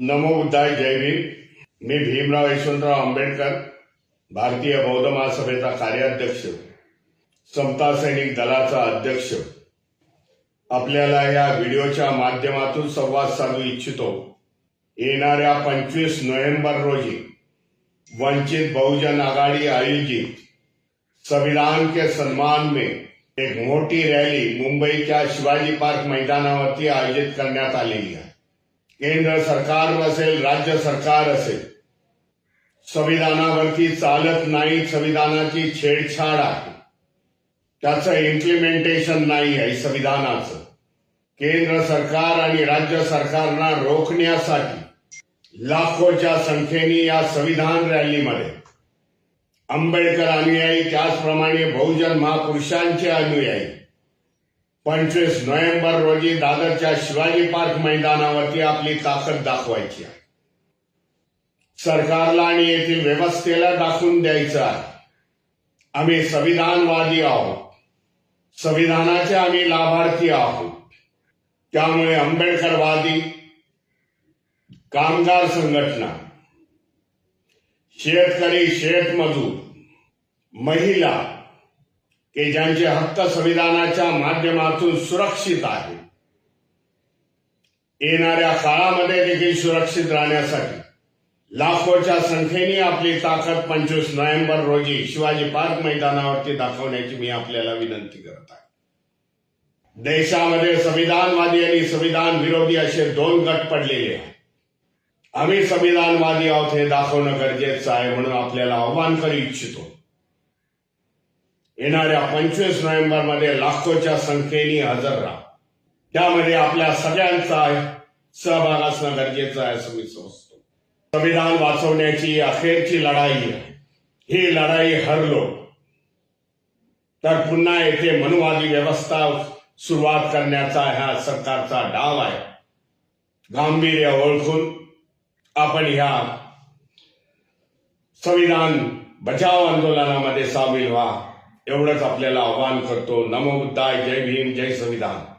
नमो बुद्धाय, जय भीम। मी भीमराव यशवंतराव आंबेडकर, भारतीय बौद्ध महासभेचा कार्याध्यक्ष, समता सैनिक दलाचा अध्यक्ष, आपल्याला या व्हिडिओच्या माध्यमातून संवाद साधू इच्छितो। येणाऱ्या 25 नोव्हेंबर रोजी वंचित बहुजन आघाड़ी आयोजित संविधान के सम्मान में एक मोठी रॅली मुंबईच्या शिवाजी पार्क मैदानावरती आयोजित करण्यात आलेली आहे। केंद्र सरकार असेल, राज्य सरकार असेल, संविधानावरती चालत नाही, संविधानाची छेडछाड आहे, त्याचं इम्प्लिमेंटेशन नाही आहे संविधानाचं। केंद्र सरकार आणि राज्य सरकारना रोखण्यासाठी लाखोच्या संख्येने या संविधान रॅलीमध्ये आंबेडकर अनुयायी, त्याचप्रमाणे बहुजन महापुरुषांचे अनुयायी 25 नोव्हेंबर रोजी दादरच्या शिवाजी पार्क मैदानावरती आपली ताकद दाखवायची आहे। सरकारला आणि येथील व्यवस्थेला दाखवून द्यायचं आहे आम्ही संविधानवादी आहोत, संविधानाचे आम्ही लाभार्थी आहोत। त्यामुळे आंबेडकरवादी, कामगार संघटना, शेतकरी, शेतमजूर, महिला की ज्यांचे हक्क संविधानाच्या माध्यमातून सुरक्षित आहे, येणाऱ्या काळामध्ये देखील सुरक्षित राहण्यासाठी लाखोच्या संख्येने आपली ताकद 25 नोव्हेंबर रोजी शिवाजी पार्क मैदानावरती दाखवण्याची मी आपल्याला विनंती करत आहे। देशामध्ये संविधानवादी आणि संविधान विरोधी असे 2 गट पडलेले आहेत। आम्ही संविधानवादी आहोत हे दाखवणं गरजेचं आहे, म्हणून आपल्याला आव्हान करू इच्छितो। येणाऱ्या 25 नोव्हेंबर मध्ये लाखोच्या संख्येने हजर राहा। त्यामध्ये आपल्या सगळ्यांचा सहभाग असणं गरजेचं आहे असं मी समजतो। संविधान वाचवण्याची अखेरची लढाई आहे। ही लढाई हरलो तर पुन्हा येथे मनुवादी व्यवस्था सुरुवात करण्याचा ह्या सरकारचा डाव आहे। गांभीर्य ओळखून आपण ह्या संविधान बचाव आंदोलनामध्ये सामील व्हा, एवढंच आपल्याला आवाहन करतो। नमो बुद्धाय, जय भीम, जय संविधान।